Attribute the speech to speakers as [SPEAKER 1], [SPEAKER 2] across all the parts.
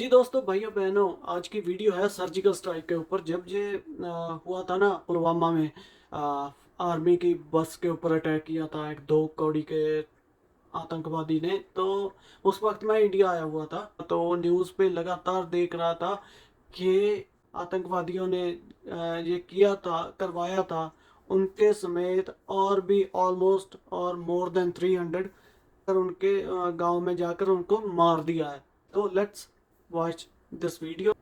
[SPEAKER 1] जी दोस्तों, भाइयों बहनों, आज की वीडियो है सर्जिकल स्ट्राइक के ऊपर। जब ये हुआ था ना पुलवामा में, आर्मी की बस के ऊपर अटैक किया था एक 2 कौड़ी के आतंकवादी ने। तो उस वक्त मैं इंडिया आया हुआ था, तो न्यूज़ पे लगातार देख रहा था कि आतंकवादियों ने ये किया था, करवाया था। उनके समेत और भी ऑलमोस्ट और मोर देन 300 कर उनके गांव में जाकर उनको मार दिया है। तो let's watch this video.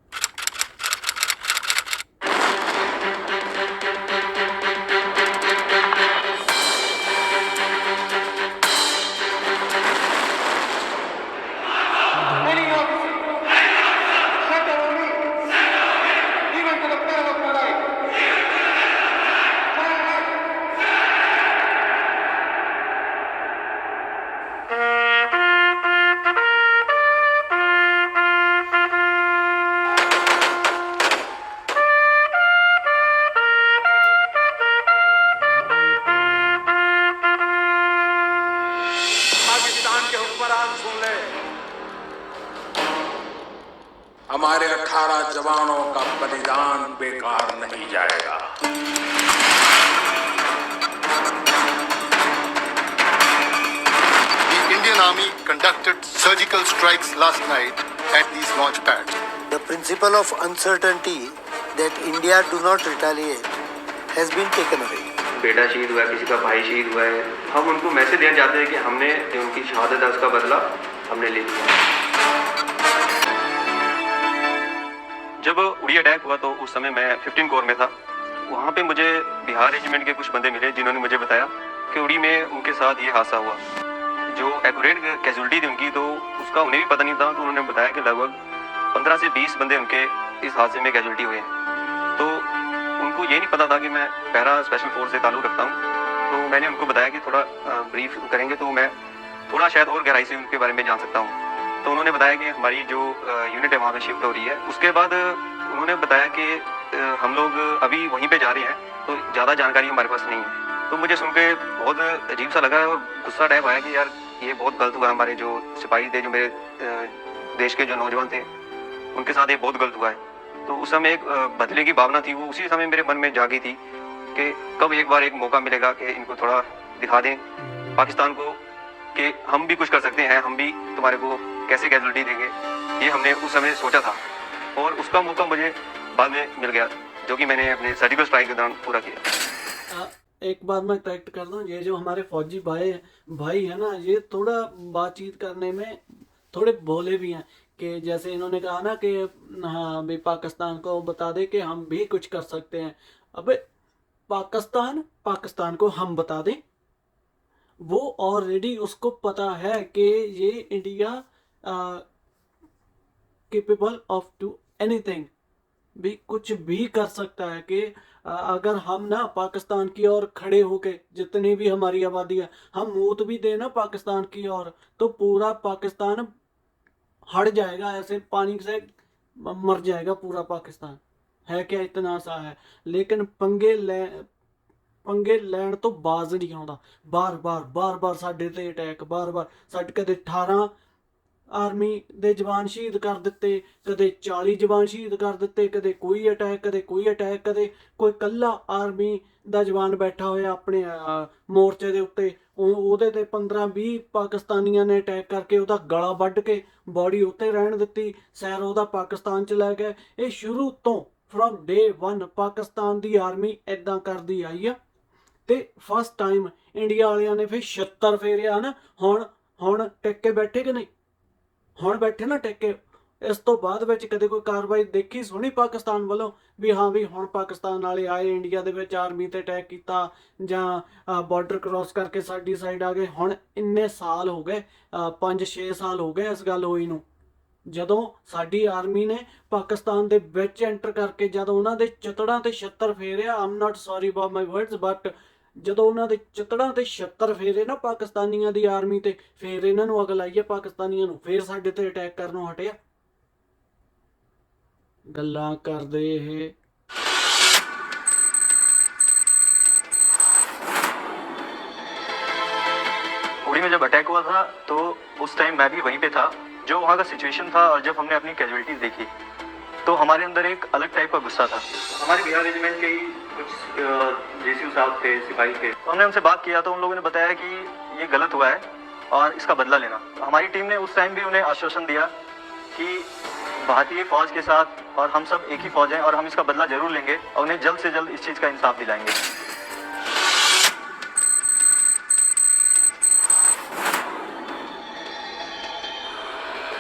[SPEAKER 2] Many officers shut down me, even to the peril of my life. Pakistan के हुक्मरान सुन ले, हमारे 18 जवानों का बलिदान बेकार नहीं जाएगा।
[SPEAKER 3] The Indian Army conducted surgical strikes last night at these launch pads.
[SPEAKER 4] The principle of uncertainty that India do not retaliate has been taken away.
[SPEAKER 5] बेटा शहीद हुआ है, किसी का भाई शहीद हुआ है, हम उनको मैसेज देना चाहते हैं कि हमने जो उनकी शहादत है उसका बदला हमने ले लिया। जब उड़ी अटैक हुआ तो उस समय मैं 15 कोर में था। वहाँ पे मुझे बिहार रेजिमेंट के कुछ बंदे मिले जिन्होंने मुझे बताया कि उड़ी में उनके साथ ये हादसा हुआ। जो एक्यूरेट कैजुअलिटी थी उनकी, तो उसका उन्हें भी पता नहीं था। तो उन्होंने बताया कि लगभग 15 से 20 बंदे उनके इस हादसे में कैजुअलिटी हुए। तो उनको ये नहीं पता था कि मैं पैरा स्पेशल फोर्स से ताल्लुक़ रखता हूँ। तो मैंने उनको बताया कि थोड़ा ब्रीफ करेंगे तो मैं थोड़ा शायद और गहराई से उनके बारे में जान सकता हूँ। तो उन्होंने बताया कि हमारी जो यूनिट है वहाँ पे शिफ्ट हो रही है। उसके बाद उन्होंने बताया कि हम लोग अभी वहीं पे जा रहे हैं, तो ज़्यादा जानकारी हमारे पास नहीं है। तो मुझे सुन के बहुत अजीब सा लगा और गुस्सा टाइप आया कि यार ये बहुत गलत हुआ। हमारे जो सिपाही थे, जो मेरे देश के जो नौजवान थे, उनके साथ ये बहुत गलत हुआ है। तो उस समय एक बदले की भावना थी, वो उसी समय मेरे मन में जागी थी कि कब एक बार एक मौका मिलेगा कि इनको थोड़ा दिखा दें पाकिस्तान को कि हम भी कुछ कर सकते हैं, हम भी तुम्हारे को कैसे कैजुअलिटी देंगे। ये हमने उस समय सोचा था और उसका मौका मुझे बाद में मिल गया, जो कि मैंने अपने सर्जिकल स्ट्राइक के दौरान पूरा किया।
[SPEAKER 1] एक बात मैं करेक्ट कर दूं, ये जो हमारे फौजी भाई है ना, ये थोड़ा बातचीत करने में थोड़े भोले भी हैं। कि जैसे इन्होंने कहा ना कि हाँ भाई पाकिस्तान को बता दे कि हम भी कुछ कर सकते हैं। अबे पाकिस्तान को हम बता दें, वो ऑलरेडी उसको पता है कि ये India capable of to anything, भी कुछ भी कर सकता है। कि अगर हम ना पाकिस्तान की ओर खड़े होके, जितनी भी हमारी आबादी है, हम मूत भी देना पाकिस्तान की ओर, तो पूरा पाकिस्तान हट जाएगा, ऐसे पानी से मर जाएगा पूरा पाकिस्तान। है क्या इतना सा है। लेकिन पंगे लैंड तो बाज नहीं आਉਂਦਾ। बार बार ਸਾਡੇ ਤੇ ਅਟੈਕ, बार ਸਾਡੇ ਕਦੇ 18 ਆਰਮੀ ਦੇ ਜਵਾਨ ਸ਼ਹੀਦ ਕਰ ਦਿੱਤੇ, ਕਦੇ 40 ਜਵਾਨ ਸ਼ਹੀਦ ਕਰ ਦਿੱਤੇ, ਕਦੇ ਕੋਈ ਅਟੈਕ, ਕਦੇ ਕੋਈ ਕੱਲਾ ਆਰਮੀ ਦਾ ਜਵਾਨ ਬੈਠਾ ਹੋਇਆ ਆਪਣੇ ਮੋਰਚੇ ਦੇ ਉੱਤੇ, ਉਹਦੇ ਤੇ 15-20 ਪਾਕਿਸਤਾਨੀਆਂ ਨੇ ਅਟੈਕ ਕਰਕੇ ਉਹਦਾ ਗਲਾ ਵੱਢ ਕੇ ਬੋਡੀ ਉੱਤੇ ਰਹਿਣ ਦਿੱਤੀ, ਸੈਰ ਉਹਦਾ ਪਾਕਿਸਤਾਨ ਚ ਲੈ ਗਏ। ਇਹ ਸ਼ੁਰੂ ਤੋਂ from day 1 Pakistan the army ਇਦਾਂ ਕਰਦੀ ਆਈ ਆ। ਤੇ ਫਸਟ ਟਾਈਮ ਇੰਡੀਆ ਵਾਲਿਆਂ ਨੇ ਫਿਰ 76 ਫੇਰਿਆ ਨਾ। ਹੁਣ ਟਿਕ ਕੇ ਬੈਠੇ ਕਿ ਨਹੀਂ? ਹੁਣ ਬੈਠੇ ਨਾ ਟਿਕ ਕੇ। ਇਸ ਤੋਂ ਬਾਅਦ ਵਿੱਚ ਕਦੇ ਕੋਈ ਕਾਰਵਾਈ ਦੇਖੀ ਸੁਣੀ ਪਾਕਿਸਤਾਨ ਵੱਲੋਂ ਵੀ ਹਾਂ ਵੀ ਹੁਣ ਪਾਕਿਸਤਾਨ ਵਾਲੇ ਆਏ, ਇੰਡੀਆ ਦੇ ਵਿੱਚ ਆਰਮੀ ਤੇ ਅਟੈਕ ਕੀਤਾ ਜਾਂ ਬਾਰਡਰ ਕ੍ਰਾਸ ਕਰਕੇ ਸਾਡੀ ਸਾਈਡ ਆ ਗਏ? ਹੁਣ ਇੰਨੇ ਸਾਲ ਹੋ ਗਏ, 5-6 ਸਾਲ ਹੋ ਗਏ ਇਸ ਗੱਲ ਹੋਈ ਨੂੰ। ਜਦੋਂ ਸਾਡੀ ਆਰਮੀ ਨੇ ਪਾਕਿਸਤਾਨ ਦੇ ਵਿੱਚ ਐਂਟਰ ਕਰਕੇ ਜਦੋਂ ਉਹਨਾਂ ਦੇ ਚਿੱਤੜਾਂ ਤੇ 76 ਫੇਰਿਆ, I'm not sorry about my words, but ਜਦੋਂ ਉਹਨਾਂ ਦੇ ਚਿੱਤੜਾਂ ਤੇ 76 ਫੇਰੇ ਨਾ ਪਾਕਿਸਤਾਨੀਆਂ ਦੀ ਆਰਮੀ ਤੇ, ਫੇਰ ਇਹਨਾਂ ਨੂੰ ਅਕਲ ਆਈ ਹੈ ਪਾਕਿਸਤਾਨੀਆਂ ਨੂੰ, ਫੇਰ ਸਾਡੇ ਤੇ ਅਟੈਕ ਕਰਨੋਂ ਹਟਿਆ। ਗੱਲਾਂ ਕਰਦੇ ਇਹ।
[SPEAKER 5] उड़ी में जब अटैक हुआ था तो उस टाइम मैं भी वहीं पे था। जो वहाँ का सिचुएशन था और जब हमने अपनी कैजुअलिटीज देखी तो हमारे अंदर एक अलग टाइप का गुस्सा था। हमारे बिहार रेजिमेंट के ही कुछ जेसीयू साहब थे, सिपाही थे, तो हमने उनसे बात किया तो उन लोगों ने बताया कि ये गलत हुआ है और इसका बदला लेना। हमारी टीम ने उस टाइम भी उन्हें आश्वासन दिया कि भारतीय फौज के साथ और हम सब एक ही फौज हैं और हम इसका बदला जरूर लेंगे और उन्हें जल्द से जल्द इस चीज़ का इंसाफ दिलाएंगे।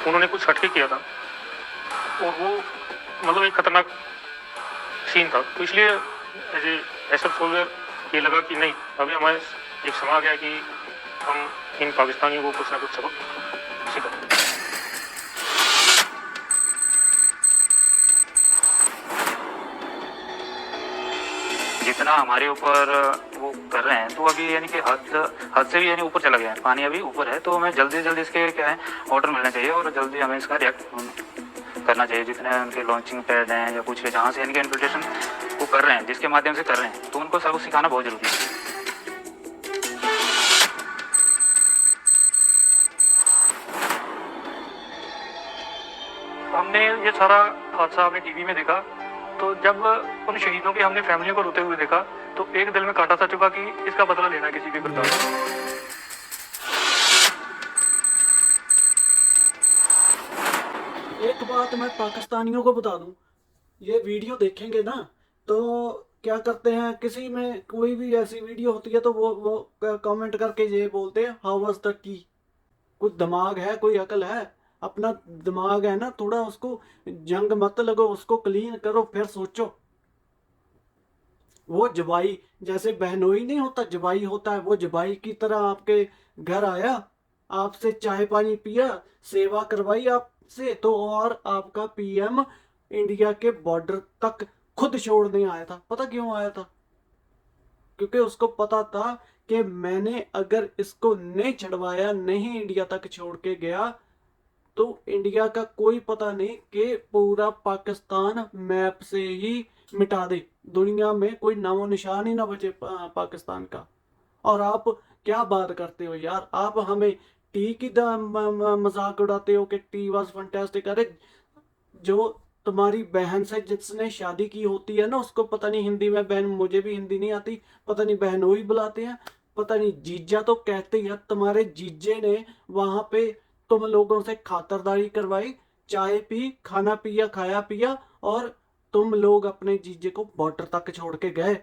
[SPEAKER 6] उन्होंने कुछ हटके किया था और वो मतलब एक खतरनाक सीन था, तो इसलिए एज ए एसएफ सोल्जर ये लगा कि नहीं, अभी हमारे एक समय आ गया कि हम इन पाकिस्तानियों को कुछ ना कुछ सबक सिखाएं। जितना हमारे ऊपर वो कर रहे हैं तो अभी यानी कि हद से भी यानी ऊपर चला गया है, पानी अभी ऊपर है, तो हमें जल्दी से जल्दी इसके क्या है ऑर्डर मिलना चाहिए और जल्दी हमें इसका रिएक्ट करना चाहिए। जितने उनके लॉन्चिंग पैड हैं या कुछ जहाँ से इनके इन्फिल्ट्रेशन वो कर रहे हैं, जिसके माध्यम से कर रहे हैं, तो उनको सबक सिखाना बहुत जरूरी है। हमने ये सारा हादसा अपने टीवी में देखा, तो जब उन शहीदों की हमने फैमिलियों को रोते हुए देखा तो एक दिल में कांटा सा चुका कि इसका बदला लेना किसी भी प्रकार का।
[SPEAKER 1] एक बात मैं पाकिस्तानियों को बता दूं, ये वीडियो देखेंगे ना तो क्या करते हैं, किसी में कोई भी ऐसी वीडियो होती है तो वो कमेंट करके ये बोलते हैं हाउ वाज द टी। कुछ दिमाग है, कोई अकल है, अपना दिमाग है ना, थोड़ा उसको जंग मत लगो, उसको क्लीन करो, फिर सोचो। वो जबाई जैसे बहनोई नहीं होता, जबाई होता है, वो जबाई की तरह आपके घर आया, आपसे चाय पानी पिया, सेवा करवाई आपसे, तो और आपका पीएम इंडिया के बॉर्डर तक खुद छोड़ने आया था। पता क्यों आया था? क्योंकि उसको पता था कि मैंने अगर इसको नहीं छड़वाया, नहीं इंडिया तक छोड़ के गया, तो इंडिया का कोई पता नहीं कि पूरा पाकिस्तान मैप से ही मिटा दे, दुनिया में कोई नामो निशान ही ना बचे पाकिस्तान का। और आप क्या बात करते हो यार, आप हमें टी की मजाक उड़ाते हो कि टी वाज फैंटास्टिक। अरे जो तुम्हारी बहन से जिसने शादी की होती है ना, उसको पता नहीं हिंदी में, बहन मुझे भी हिंदी नहीं आती, पता नहीं बहनोई बुलाते हैं, पता नहीं जीजा तो कहते हैं। तुम्हारे जीजे ने वहां पे तुम लोगों से खातरदारी करवाई, चाय पी, खाना पिया, खाया पिया, और तुम लोग अपने जीजे को बॉर्डर तक छोड़ के गए।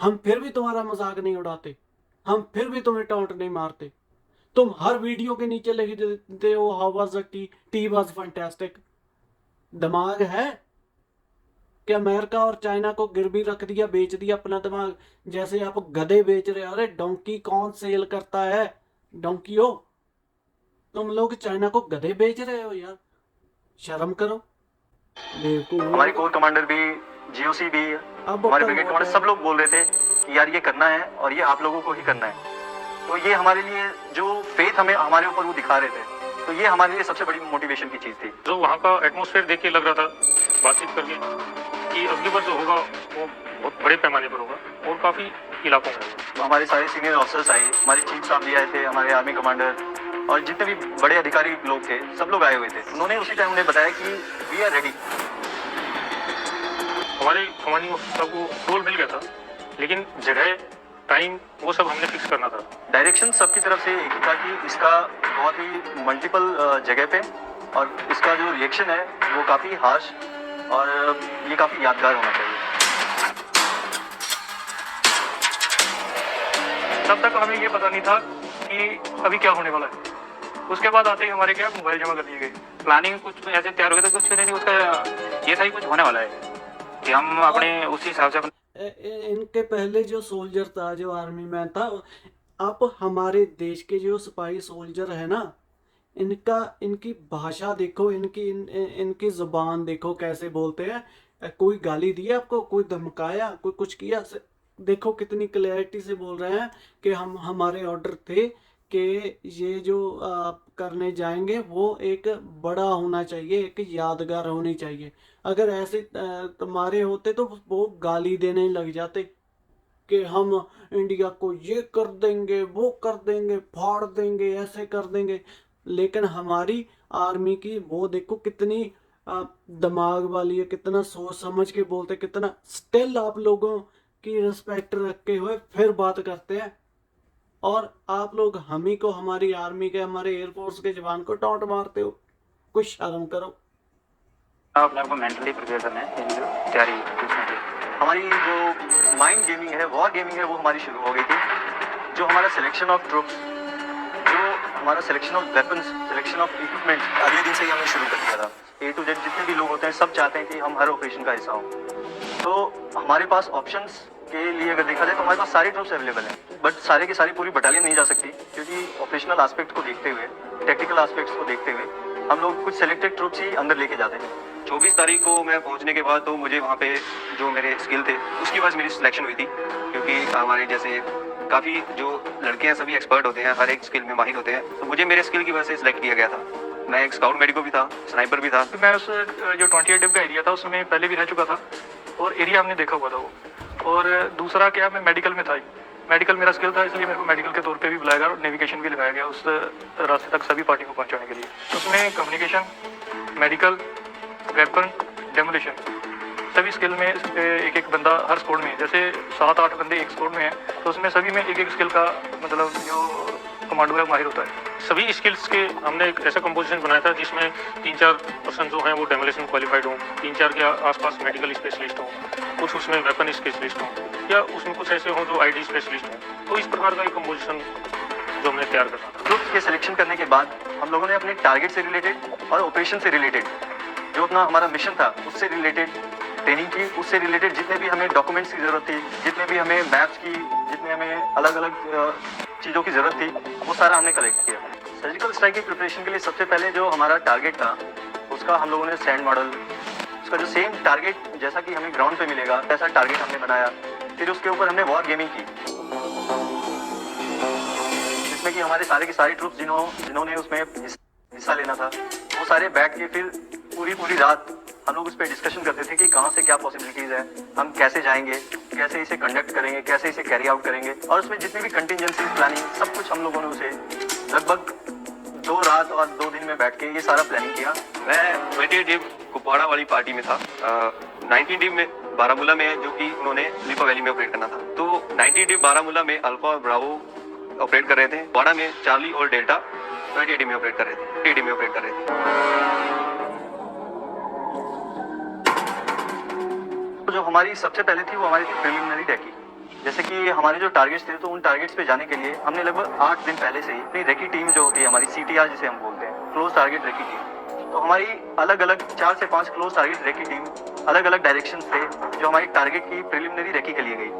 [SPEAKER 1] हम फिर भी तुम्हारा मजाक नहीं उड़ाते, हम फिर भी तुम्हें टॉन्ट नहीं मारते। तुम हर वीडियो के नीचे लिख देते हो how was the T, tea was fantastic. दिमाग है कि अमेरिका और चाइना को गिरवी रख दिया, बेच दिया अपना दिमाग, जैसे आप गधे बेच रहे हो। अरे डोंकी कौन सेल करता है? डोंकी हो तुम लोग, चाइना को गधे बेच रहे हो यार, शर्म करो।
[SPEAKER 5] हमारी कोर कमांडर भी, जीओसी भी, हमारे ब्रिगेड कमांडर सब लोग बोल रहे थे कि यार ये करना है और ये आप लोगों को ही करना है। तो ये हमारे लिए जो फेथ हमें हमारे ऊपर वो दिखा रहे थे, तो ये हमारे लिए सबसे बड़ी मोटिवेशन की चीज़ थी। जो वहाँ का एटमॉस्फेयर देख के लग रहा था बातचीत करके कि अगली बार जो होगा वो बहुत बड़े पैमाने पर होगा और काफ़ी इलाकों में। तो हमारे सारे सीनियर ऑफिसर्स आए, हमारे चीफ साहब भी आए थे, हमारे आर्मी कमांडर और जितने भी बड़े अधिकारी लोग थे, सब लोग आए हुए थे। उन्होंने उसी टाइम उन्हें बताया कि वी आर रेडी। हमारे कमांडिंग ऑफिसर को रोल मिल गया था, लेकिन जगह, टाइम वो सब हमने फिक्स करना था। डायरेक्शन सबकी तरफ से एक ही था कि इसका बहुत ही मल्टीपल जगह पे, और इसका जो रिएक्शन है वो काफ़ी हार्श और ये काफ़ी यादगार होना चाहिए। तब तक हमें ये पता नहीं था कि अभी क्या होने वाला है। उसके बाद आते ही हमारे क्या मोबाइल जमा कर दिए गए। प्लानिंग कुछ ऐसे तैयार हो गया था, कुछ नहीं, उसका ये था ही कुछ होने वाला है कि हम अपने उसी हिसाब से
[SPEAKER 1] इनके पहले जो सोल्जर था, जो आर्मी मैन था, आप हमारे देश के जो सिपाही सोल्जर है ना, इनकी भाषा देखो, इनकी जुबान देखो कैसे बोलते हैं। कोई गाली दिया आपको, कोई धमकाया, कोई कुछ किया, देखो कितनी क्लैरिटी से बोल रहे हैं कि हमारे ऑर्डर थे कि ये जो करने जाएंगे वो एक बड़ा होना चाहिए, एक यादगार होनी चाहिए। अगर ऐसे तुम्हारे होते तो वो गाली देने लग जाते कि हम इंडिया को ये कर देंगे, वो कर देंगे, फाड़ देंगे, ऐसे कर देंगे। लेकिन हमारी आर्मी की वो देखो कितनी दिमाग वाली है, कितना सोच समझ के बोलते, कितना स्टिल आप लोगों की रिस्पेक्ट रखे हुए फिर बात करते हैं, और आप लोग हम ही को, हमारी आर्मी के, हमारे एयरफोर्स के जवान को टॉन्ट मारते हो। कुछ शर्म करो।
[SPEAKER 6] अपने आप को मेंटली प्रिपेयर करना है, इन जो तैयारी उसमें की।
[SPEAKER 5] हमारी जो माइंड गेमिंग है, वॉर गेमिंग है, वो हमारी शुरू हो गई थी। जो हमारा सिलेक्शन ऑफ ट्रुप्स, जो हमारा selection of weapons, selection of equipment अगले दिन से ही हमने शुरू कर दिया था। A to Z जितने भी लोग होते हैं सब चाहते हैं कि हम हर ऑपरेशन का हिस्सा हों। तो हमारे पास ऑप्शंस के लिए अगर देखा जाए तो हमारे पास सारे ट्रुप्स अवेलेबल हैं, बट सारे के सारी पूरी बटालियन नहीं जा सकती, क्योंकि ऑपरेशनल एस्पेक्ट को देखते हुए, टेक्निकल एस्पेक्ट्स को देखते हुए हम लोग कुछ सिलेक्टेड ट्रुप्स ही अंदर लेके जाते हैं। 24 तारीख को मैं पहुंचने के बाद तो मुझे वहाँ पे जो मेरे स्किल थे उसकी वजह से मेरी सिलेक्शन हुई थी, क्योंकि हमारे जैसे काफ़ी जो लड़के हैं सभी एक्सपर्ट होते हैं, हर एक स्किल में माहिर होते हैं, तो मुझे मेरे स्किल की वजह से सिलेक्ट किया गया था। मैं एक स्काउट मेडिको भी था, स्नाइपर भी था।
[SPEAKER 7] मैं उस जो 28 का एरिया था उसमें पहले भी रह चुका था और एरिया हमने देखा हुआ था वो। और दूसरा क्या, मैं मेडिकल में था, मेडिकल मेरा स्किल था, इसलिए मेरे को मेडिकल के तौर पे भी बुलाया गया और नेविगेशन भी लगाया गया उस रास्ते तक सभी पार्टी को पहुंचाने के लिए। उसमें कम्युनिकेशन, मेडिकल, वेपन, डेमोलिशन, सभी स्किल में एक एक बंदा हर स्क्वाड में, जैसे 7-8 बंदे एक स्क्वाड में हैं, तो उसमें सभी में एक एक स्किल का मतलब जो कमांडो है माहिर होता है।
[SPEAKER 8] सभी स्किल्स के हमने एक ऐसा कंपोजिशन बनाया था जिसमें 3-4 पर्सन जो हैं वो डेमोलिशन क्वालिफाइड हों, 3-4 के आसपास मेडिकल स्पेशलिस्ट हों, कुछ उसमें वेपन स्पेशलिस्ट हों, या उसमें कुछ ऐसे हों जो आईडी स्पेशलिस्ट हों। तो इस प्रकार का एक कंपोजिशन जो हमने तैयार करना था।
[SPEAKER 5] ग्रुप के सिलेक्शन करने के बाद हम लोगों ने अपने टारगेट से रिलेटेड और ऑपरेशन से रिलेटेड जो अपना हमारा मिशन था उससे रिलेटेड ट्रेनिंग की, उससे रिलेटेड जितने भी हमें डॉक्यूमेंट्स की ज़रूरत थी, जितने भी हमें मैप्स की, जितने हमें अलग अलग चीज़ों की ज़रूरत थी, वो सारा हमने कलेक्ट किया। सर्जिकल स्ट्राइक की प्रिपरेशन के लिए सबसे पहले जो हमारा टारगेट था उसका हम लोगों ने सैंड मॉडल, उसका जो सेम टारगेट जैसा कि हमें ग्राउंड पे मिलेगा वैसा टारगेट हमने बनाया। फिर उसके ऊपर हमने वॉर गेमिंग की, जिसमें कि हमारे सारे के सारे ट्रूप्स जिन्होंने उसमें हिस्सा लेना था वो सारे बैठ के फिर पूरी रात हम लोग उस पर डिस्कशन करते थे कि कहाँ से क्या पॉसिबिलिटीज़ है, हम कैसे जाएंगे, कैसे इसे कंडक्ट करेंगे, कैसे इसे कैरी आउट करेंगे, और उसमें जितनी भी कंटिजेंसी प्लानिंग सब कुछ हम लोगों ने उसे लगभग 2 रात और 2 दिन में बैठ के ये सारा प्लानिंग किया। मैं 28 डिव कुपवाड़ा वाली पार्टी में था, 19 डिव में बारामूला में, जो कि उन्होंने लिपा वैली में ऑपरेट करना था। तो 19 डिव बारामूला में अल्फा और ब्रावो ऑपरेट कर रहे थे, वाड़ा में चार्ली और डेल्टा 28 डिव में ऑपरेट कर रहे थे, 80 में ऑपरेट कर रहे थे। जो हमारी सबसे पहले थी वो हमारी थी प्रिलिमिनरी रेकी। जैसे कि हमारे जो टारगेट्स थे तो उन टारगेट्स पे जाने के लिए हमने लगभग 8 दिन पहले से ही अपनी रेकी टीम जो होती है हमारी CTR जिसे हम बोलते हैं, क्लोज टारगेट रेकी टीम, तो हमारी अलग अलग 4 से 5 क्लोज टारगेट रेकी टीम अलग अलग डायरेक्शन थे जो हमारी टारगेट की प्रिलिमिनरी रेकी के लिए गई।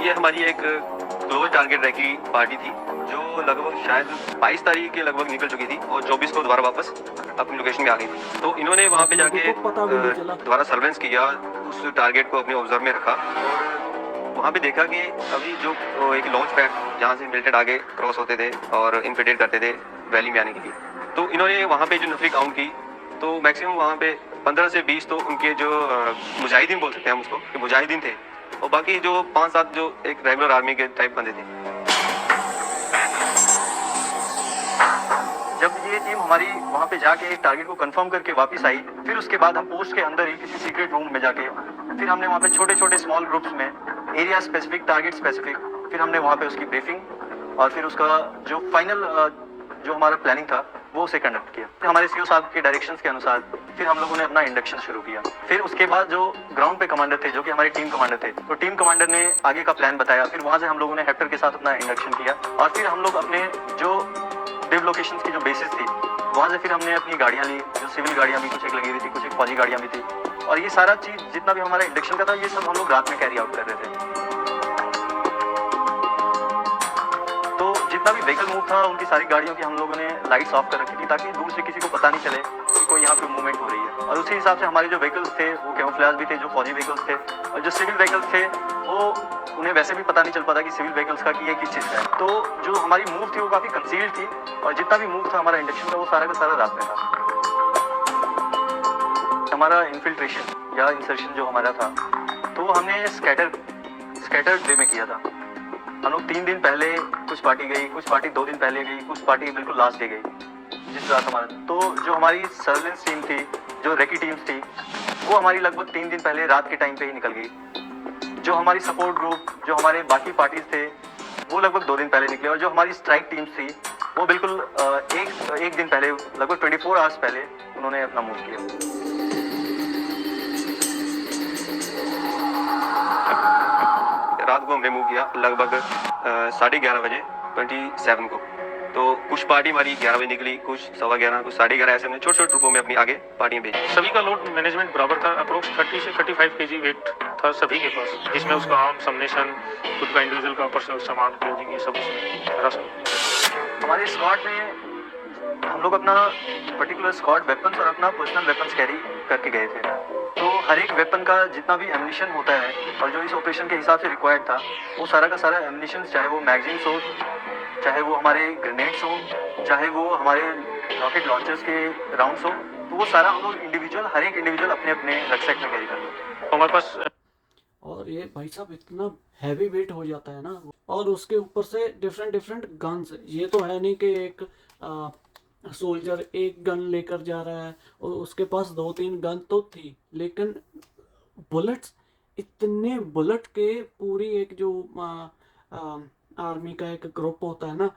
[SPEAKER 5] ये हमारी एक क्लोज टारगेट रेकी पार्टी थी जो लगभग शायद 22 तारीख के लगभग निकल चुकी थी और 24 को दोबारा वापस अपनी लोकेशन में आ गई थी। तो इन्होंने वहाँ पे जाके दोबारा सर्वेलेंस किया, उस टारगेट को अपने ऑब्जर्व में रखा और वहाँ पे देखा कि अभी जो एक लॉन्च पैड जहाँ से मिलिटेड आगे क्रॉस होते थे और इन्फिल्ट्रेट करते थे वैली में आने के लिए, तो इन्होंने वहाँ पे जो नफरी काउंट की तो मैक्सिमम वहाँ पे 15 से 20 तो उनके जो मुजाहिदीन बोल सकते हैं हम उसको कि मुजाहिदीन थे, और बाकी जो 5-7 जो एक रेगुलर आर्मी के टाइप बंदे थे। जब ये टीम हमारी वहाँ पे जाके टारगेट को कंफर्म करके वापस आई, फिर उसके बाद हम पोस्ट के अंदर ही किसी सीक्रेट रूम में जाके फिर हमने वहाँ पे छोटे छोटे स्मॉल ग्रुप्स में एरिया स्पेसिफिक, टारगेट स्पेसिफिक, फिर हमने वहाँ पे उसकी ब्रीफिंग और फिर उसका जो फाइनल जो हमारा प्लानिंग था वो उसे कंडक्ट किया। फिर हमारे CO साहब के डायरेक्शंस के अनुसार फिर हम लोगों ने अपना इंडक्शन शुरू किया। फिर उसके बाद जो ग्राउंड पे कमांडर थे जो कि हमारे टीम कमांडर थे, तो टीम कमांडर ने आगे का प्लान बताया। फिर वहाँ से हम लोगों ने हेक्टर के साथ अपना इंडक्शन किया और फिर हम लोग अपने जो डिव लोकेशंस की जो बेसिस थी वहाँ से फिर हमने अपनी गाड़ियाँ ली, जो सिविल गाड़ियाँ भी कुछ एक लगी हुई थी, कुछ एक फौजी गाड़ियाँ भी थी, और ये सारा चीज़ जितना भी हमारा इंडक्शन का था ये सब हम लोग रात में कैरी आउट कर रहे थे। तो जितना भी व्हीकल मूव था उनकी सारी गाड़ियों की हम लोगों ने लाइट्स ऑफ कर रखी थी ताकि दूर से किसी को पता नहीं चले कि कोई यहाँ पे मूवमेंट हो रही है। और उसी हिसाब से हमारे जो व्हीकल्स थे वो कैमोफ्लेज भी थे, जो फौजी व्हीकल्स थे, और जो सिविल व्हीकल्स थे वो उन्हें वैसे भी पता नहीं चल पाता कि सिविल व्हीकल्स का कि ये किस चीज़ का है। तो जो हमारी मूव थी वो काफ़ी कंसील्ड थी और जितना भी मूव था हमारा इंडक्शन का वो सारा का सारा रात में था। हमारा इन्फिल्ट्रेशन या इंसर्शन जो हमारा था तो हमने स्कैटर्ड वे में किया था। हम लोग 3 दिन पहले कुछ पार्टी गई, कुछ पार्टी 2 दिन पहले गई, कुछ पार्टी बिल्कुल लास्ट डे गई जिस रात हमारा। तो जो हमारी सर्वेलेंस टीम थी, जो रेकी टीम्स थी, वो हमारी लगभग 3 दिन पहले रात के टाइम पे ही निकल गई। जो हमारी सपोर्ट ग्रुप, जो हमारे बाकी पार्टीज थे, वो लगभग 2 दिन पहले निकले। और जो हमारी स्ट्राइक टीम्स थी, वो बिल्कुल एक दिन पहले, लगभग 24 आवर्स पहले उन्होंने अपना मूव किया। रात को हमने मूव किया लगभग 11:30 बजे 27 को। तो कुछ पार्टी हमारी 11 बजे निकली, कुछ 11:15, कुछ 11:30, ऐसे हमने छोटे छोटे ग्रुपों में अपनी आगे पार्टियां भेजी।
[SPEAKER 8] सभी का लोड मैनेजमेंट बराबर था। अप्रोक्स 30 से 35 kg वेट था सभी के पास, जिसमें उसका आर्म, सबनेशन, खुद का इंडिविजुअल का पर्सनल सामान, क्लोथिंग, ये सब उसमें भरा सब।
[SPEAKER 5] हमारे स्क्वाड में हम लोग अपना पर्टिकुलर स्क्वाड वेपन्स और अपना पर्सनल वेपन्स कैरी करके गए थे। तो हर एक वेपन का जितना भी एम्यूनिशन होता है और जो इस ऑपरेशन के हिसाब से रिक्वायर्ड था, वो सारा का सारा एम्यूनिशन, चाहे वो मैगजीन्स हो, चाहे वो हमारे ग्रेनेड्स हो, चाहे वो हमारे रॉकेट लॉन्चर्स के राउंड्स हो, तो वो सारा हम लोग इंडिविजुअल, हर एक इंडिविजुअल अपने अपने रक्सैक में कैरी करते हैं।
[SPEAKER 8] हमारे पास
[SPEAKER 1] और ये भाई साहब इतना हैवी वेट हो जाता है ना, और उसके ऊपर से डिफरेंट गन्स। ये तो है नहीं कि एक सोल्जर एक गन लेकर जा रहा है और उसके पास 2-3 गन तो थी, लेकिन बुलेट्स, इतने बुलेट के पूरी एक जो आर्मी का एक ग्रुप होता है ना,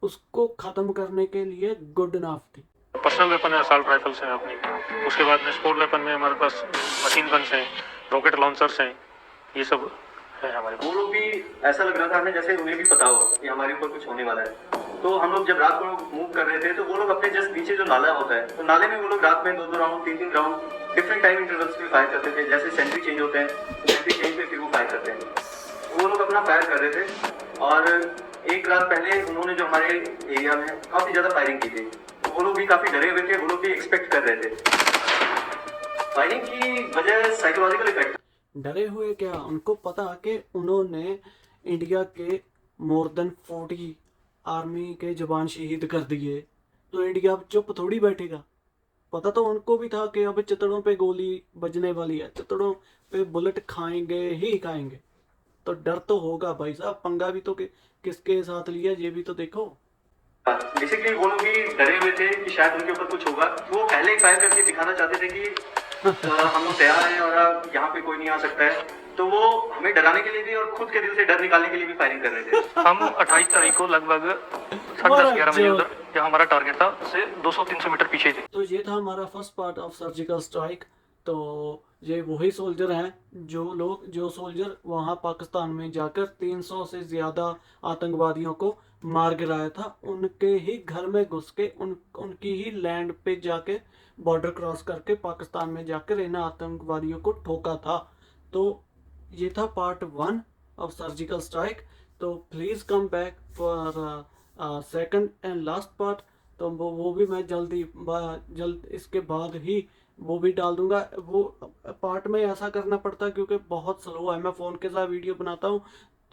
[SPEAKER 1] उसको ख़त्म करने के लिए गुड इनफ थी।
[SPEAKER 8] पर्सनल वेपन है, असॉल्ट राइफल्स हैं अपनी। उसके बाद में स्पोर्ट वेपन में हमारे पास मशीन गन्स हैं, रॉकेट लॉन्चर्स हैं, ये सब है हमारे पास।
[SPEAKER 5] वो लोग भी ऐसा लग रहा था हमें जैसे उन्हें भी पता हो कि हमारे ऊपर कुछ होने वाला है। तो हम लोग जब रात को मूव कर रहे थे, तो वो लोग अपने जस्ट पीछे जो नाला होता है, तो नाले में वो लोग रात में 2-2 round, 3-3 round different time intervals पे फायर करते थे। जैसे सेंट्री चेंज होते हैं, तो सेंट्री चेंज पे फिर वो फायर करते हैं। वो लोग अपना फायर कर रहे थे। और एक रात पहले उन्होंने जो हमारे एरिया में काफ़ी ज़्यादा फायरिंग की थी, तो वो लोग भी काफ़ी डरे हुए थे, वो लोग भी एक्सपेक्ट कर रहे थे। फायरिंग की वजह साइकोलॉजिकल इफेक्ट।
[SPEAKER 1] डरे हुए क्या, उनको पता कि उन्होंने इंडिया के मोर देन 40 आर्मी के जवान शहीद कर दिए, तो इंडिया अब चुप थोड़ी बैठेगा। पता तो उनको भी था कि अब चितड़ों पे गोली बजने वाली है, चितड़ों पे बुलेट खाएंगे ही खाएंगे, तो डर तो होगा भाई साहब। पंगा भी तो किसके साथ लिया, ये भी तो देखो।
[SPEAKER 5] बेसिकली वो लोग भी डरे हुए थे कि शायद उनके ऊपर कुछ होगा। वो पहले ही फायर करके दिखाना चाहते थे कि हम लोग तैयार हैं और अब यहाँ पे कोई नहीं आ सकता है। तो वो हमें डराने के लिए भी और खुद के दिल से डर निकालने के लिए भी फायरिंग कर रहे थे।
[SPEAKER 7] हम 28 तारीख को लगभग 10:30-11 बजे उधर, जहाँ हमारा टारगेट था, से 200-300 मीटर पीछे थे।
[SPEAKER 1] तो ये था हमारा first part of surgical strike. तो ये वही सोल्जर हैं जो सोल्जर वहाँ पाकिस्तान में जाकर 300 से ज़्यादा आतंकवादियों को मार गिराया था। उनके ही घर में घुस के, उनकी ही लैंड पे जाके, बॉर्डर क्रॉस करके पाकिस्तान में जाकर इन आतंकवादियों को ठोका था। तो ये था पार्ट 1 ऑफ सर्जिकल स्ट्राइक। तो please come back for second and last part. तो वो भी मैं जल्द इसके बाद ही वो भी डाल दूंगा। वो पार्ट में ऐसा करना पड़ता है क्योंकि बहुत स्लो है, मैं फ़ोन के साथ वीडियो बनाता हूँ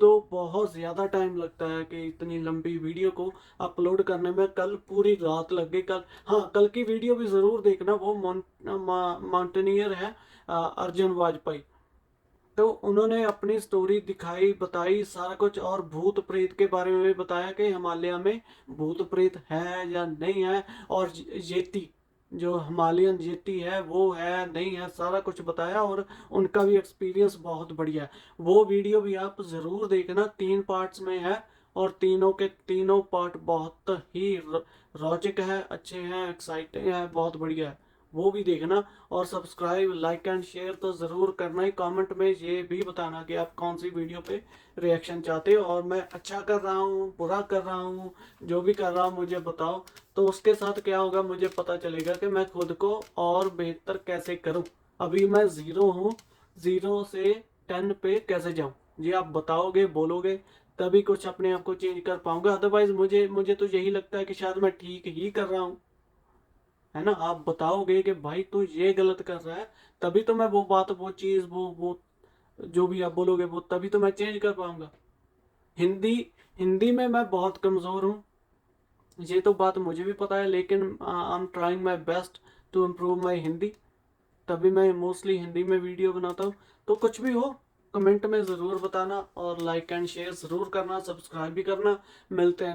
[SPEAKER 1] तो बहुत ज़्यादा टाइम लगता है कि इतनी लंबी वीडियो को अपलोड करने में। कल पूरी रात लग गई। कल की वीडियो भी ज़रूर देखना, वो माउंटेनियर है अर्जुन वाजपेयी। तो उन्होंने अपनी स्टोरी दिखाई, बताई सारा कुछ, और भूत प्रेत के बारे में भी बताया कि हिमालय में भूत प्रेत है या नहीं है, और येती जो हिमालयन येती है वो है नहीं है, सारा कुछ बताया। और उनका भी एक्सपीरियंस बहुत बढ़िया है। वो वीडियो भी आप ज़रूर देखना, 3 पार्ट्स में है और तीनों के तीनों पार्ट बहुत ही रोचक है, अच्छे हैं, एक्साइटिंग है, बहुत बढ़िया है। वो भी देखना। और सब्सक्राइब, लाइक एंड शेयर तो ज़रूर करना ही। कमेंट में ये भी बताना कि आप कौन सी वीडियो पे रिएक्शन चाहते हो, और मैं अच्छा कर रहा हूँ, बुरा कर रहा हूँ, जो भी कर रहा हूँ मुझे बताओ। तो उसके साथ क्या होगा, मुझे पता चलेगा कि मैं खुद को और बेहतर कैसे करूँ। अभी मैं 0 हूँ, 0 से 10 पे कैसे जाऊँ, ये आप बताओगे, बोलोगे, तभी कुछ अपने आप को चेंज कर पाऊँगा। अदरवाइज़ मुझे तो यही लगता है कि शायद मैं ठीक ही कर रहा हूँ, है ना। आप बताओगे कि भाई तू ये गलत कर रहा है, तभी तो मैं वो बात, वो चीज़, वो जो भी आप बोलोगे, वो तभी तो मैं चेंज कर पाऊंगा। हिंदी में मैं बहुत कमज़ोर हूँ, ये तो बात मुझे भी पता है, लेकिन I am trying my best to improve my Hindi. तभी मैं मोस्टली हिंदी में वीडियो बनाता हूँ। तो कुछ भी हो, कमेंट में ज़रूर बताना और लाइक एंड शेयर ज़रूर करना, सब्सक्राइब भी करना। मिलते हैं